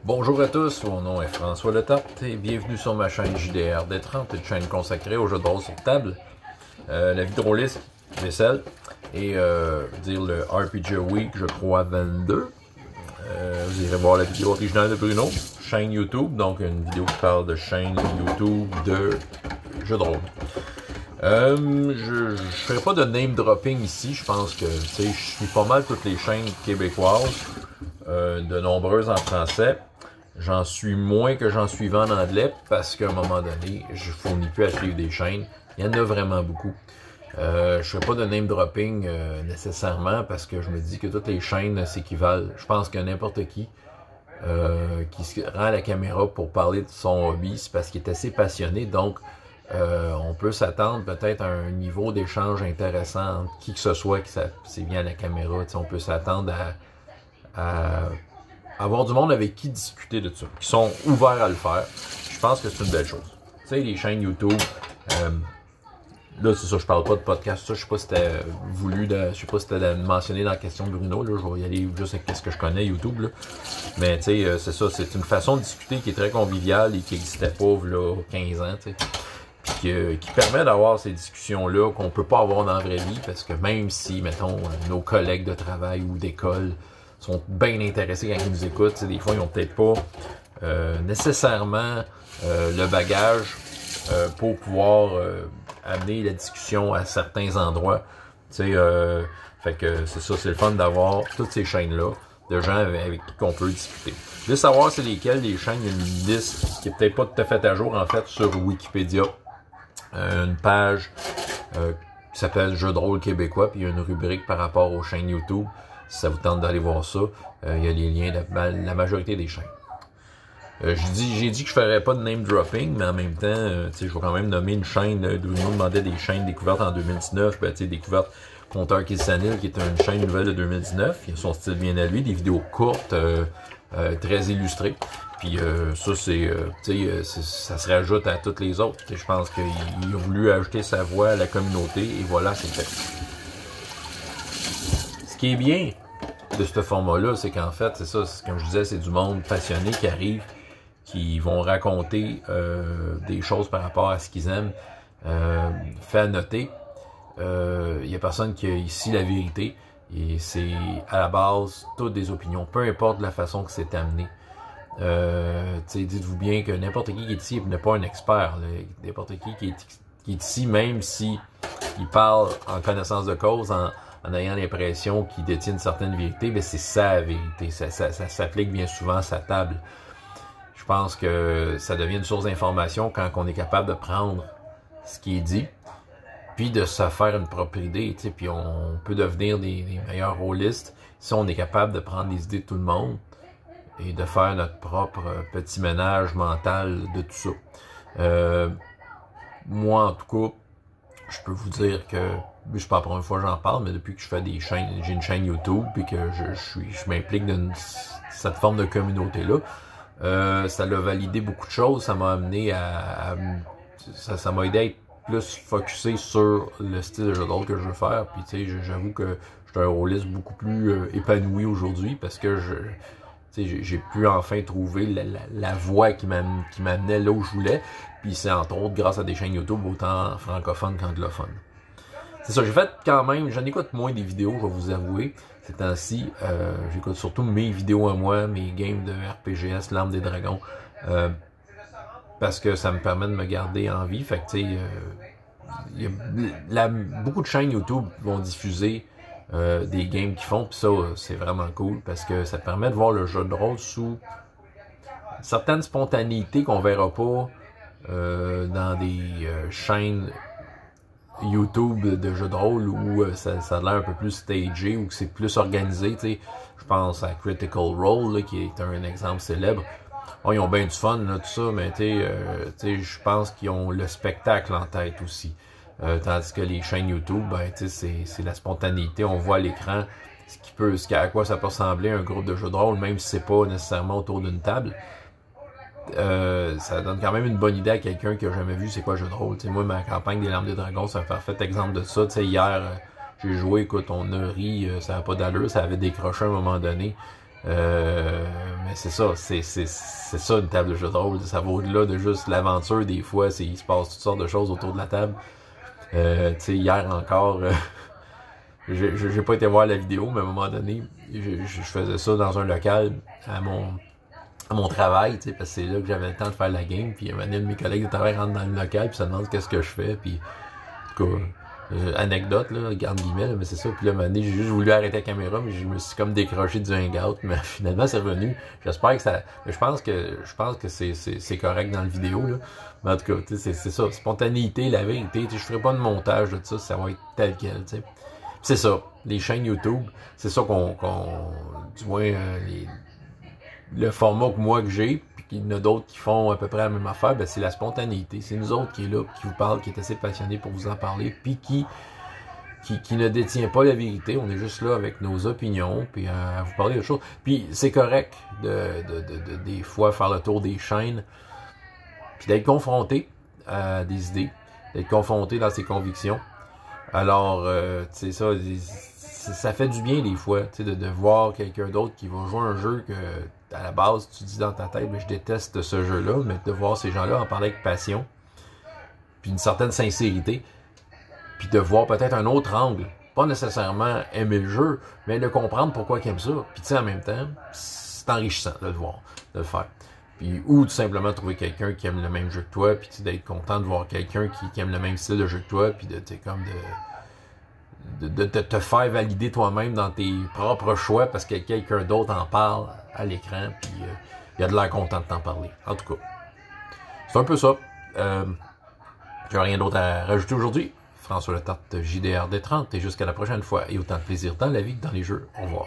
Bonjour à tous, mon nom est François Letarte et bienvenue sur ma chaîne JDR D30, une chaîne consacrée aux jeux de rôle sur table, la vie de rôliste, vaisselle et dire le RPG Week, je crois 22. Vous irez voir la vidéo originale de Bruno, chaîne YouTube, donc une vidéo qui parle de chaîne YouTube de jeux de rôle. Je ferai pas de name dropping ici, je pense que je suis pas mal toutes les chaînes québécoises, de nombreuses en français. J'en suis moins que j'en suivais en anglais parce qu'à un moment donné, je fournis plus à suivre des chaînes. Il y en a vraiment beaucoup. Je ne fais pas de name dropping nécessairement parce que je me dis que toutes les chaînes s'équivalent. Je pense que n'importe qui se rend à la caméra pour parler de son hobby, c'est parce qu'il est assez passionné. Donc, on peut s'attendre peut-être à un niveau d'échange intéressant entre qui que ce soit qui s'est bien à la caméra. T'sais, on peut s'attendre à avoir du monde avec qui discuter de ça, qui sont ouverts à le faire. Je pense que c'est une belle chose. Tu sais, les chaînes YouTube, là, c'est ça, je parle pas de podcast, ça, je sais pas si c'était voulu, je sais pas si c'était mentionné dans la question de Bruno, là, je vais y aller juste avec ce que je connais, YouTube, là. Mais, tu sais, c'est ça, c'est une façon de discuter qui est très conviviale et qui n'existait pas, là, 15 ans, tu sais. Puis qui permet d'avoir ces discussions-là qu'on peut pas avoir dans la vraie vie, parce que même si, mettons, nos collègues de travail ou d'école sont bien intéressés quand ils nous écoutent. Des fois, ils n'ont peut-être pas nécessairement le bagage pour pouvoir amener la discussion à certains endroits. Fait que c'est ça, c'est le fun d'avoir toutes ces chaînes-là de gens avec qui on peut discuter. De savoir c'est lesquelles les chaînes, il y a une liste qui est peut-être pas tout à fait à jour en fait sur Wikipédia. Une page qui s'appelle Jeux de rôle québécois, puis il y a une rubrique par rapport aux chaînes YouTube. Si ça vous tente d'aller voir ça, il y a les liens de la majorité des chaînes. J'ai dit que je ferais pas de name dropping, mais en même temps, je vais quand même nommer une chaîne. Bruno demandait des chaînes découvertes en 2019. Découverte Conteur Kilsanil, qui est une chaîne nouvelle de 2019. Il a son style bien à lui, des vidéos courtes, très illustrées. Puis ça, ça se rajoute à toutes les autres. Je pense qu'il a voulu ajouter sa voix à la communauté, et voilà, c'est fait. Ce qui est bien de ce format-là, c'est qu'en fait, c'est ça, comme je disais, c'est du monde passionné qui arrive, qui vont raconter des choses par rapport à ce qu'ils aiment. Fait à noter, il y a personne qui a ici la vérité, et c'est à la base toutes des opinions, peu importe la façon que c'est amené. Dites-vous bien que n'importe qui est ici n'est pas un expert. N'importe qui est ici, même si il parle en connaissance de cause, en ayant l'impression qu'il détient une certaine vérité, mais c'est sa vérité. Ça s'applique bien souvent à sa table. Je pense que ça devient une source d'information quand on est capable de prendre ce qui est dit, puis de se faire une propre idée. Puis on peut devenir des meilleurs rôlistes si on est capable de prendre les idées de tout le monde et de faire notre propre petit ménage mental de tout ça. Moi, en tout cas, je peux vous dire que je sais pas la première fois que j'en parle, mais depuis que je fais des chaînes, j'ai une chaîne YouTube puis que je m'implique dans cette forme de communauté-là, ça l'a validé beaucoup de choses, ça m'a amené ça m'a aidé à être plus focusé sur le style de jeu de rôle que je veux faire. Puis tu sais, j'avoue que je suis un rôliste beaucoup plus épanoui aujourd'hui parce que j'ai pu enfin trouver la voie qui m'amenait là où je voulais. Puis c'est entre autres grâce à des chaînes YouTube autant francophones qu'anglophones. C'est ça, j'ai fait quand même, j'en écoute moins des vidéos, je vais vous avouer. Ces temps-ci, j'écoute surtout mes vidéos à moi, mes games de RPGS, l'Arme des Dragons. Parce que ça me permet de me garder en vie. Fait que tu sais, beaucoup de chaînes YouTube vont diffuser des games qu'ils font, puis ça, c'est vraiment cool parce que ça permet de voir le jeu de rôle sous certaines spontanéités qu'on verra pas dans des chaînes YouTube de jeux de rôle où ça a l'air un peu plus stagé ou que c'est plus organisé. T'sais. Je pense à Critical Role là, qui est un exemple célèbre. Oh, ils ont bien du fun, là, tout ça, mais je pense qu'ils ont le spectacle en tête aussi. Tandis que les chaînes YouTube, c'est la spontanéité. On voit à l'écran à quoi ça peut ressembler un groupe de jeux de rôle, même si c'est pas nécessairement autour d'une table. Ça donne quand même une bonne idée à quelqu'un qui a jamais vu c'est quoi jeu de rôle. T'sais, moi, ma campagne des Larmes des Dragons, c'est un parfait exemple de ça. T'sais, hier, j'ai joué, écoute, on a ri, ça n'a pas d'allure, ça avait décroché à un moment donné. Mais Mais c'est ça, c'est ça une table de jeu de rôle. Ça va au-delà de juste l'aventure. Des fois, il se passe toutes sortes de choses autour de la table. Tu sais, hier encore, j'ai pas été voir la vidéo, mais à un moment donné, je faisais ça dans un local à mon travail, tu sais, parce que c'est là que j'avais le temps de faire la game. Puis un moment donné, de mes collègues de travail rentrent dans le local, puis ça demande qu'est-ce que je fais. Puis, en tout cas, anecdote, là, garde guillemets, là, mais c'est ça. Puis là, un moment donné, j'ai juste voulu arrêter la caméra, mais je me suis comme décroché du hangout, mais finalement, c'est revenu. J'espère que ça... Mais je pense que c'est correct dans la vidéo, là. Mais en tout cas, c'est ça. Spontanéité, la vérité. Je ferai pas de montage de ça va être tel quel, tu sais. C'est ça. Les chaînes YouTube, c'est ça du moins, le format que moi que j'ai, puis qu'il y en a d'autres qui font à peu près la même affaire, ben c'est la spontanéité. C'est nous autres qui est là, qui vous parle, qui est assez passionné pour vous en parler, puis qui ne détient pas la vérité. On est juste là avec nos opinions, puis à vous parler de choses. Puis c'est correct des fois faire le tour des chaînes, puis d'être confronté à des idées, d'être confronté dans ses convictions. Alors, c'est ça, ça fait du bien des fois, tu sais, de voir quelqu'un d'autre qui va jouer un jeu que, à la base, tu dis dans ta tête, mais je déteste ce jeu-là, mais de voir ces gens-là en parler avec passion, puis une certaine sincérité, puis de voir peut-être un autre angle, pas nécessairement aimer le jeu, mais de comprendre pourquoi ils aiment ça, puis tu sais, en même temps, c'est enrichissant de le voir, de le faire. Puis, ou tout simplement trouver quelqu'un qui aime le même jeu que toi, puis d'être content de voir quelqu'un qui aime le même style de jeu que toi, puis de te faire valider toi-même dans tes propres choix parce que quelqu'un d'autre en parle à l'écran, puis il a de l'air content de t'en parler. En tout cas, c'est un peu ça. J'ai rien d'autre à rajouter aujourd'hui. François Letarte, JDRD30, et jusqu'à la prochaine fois, et autant de plaisir dans la vie que dans les jeux. Au revoir.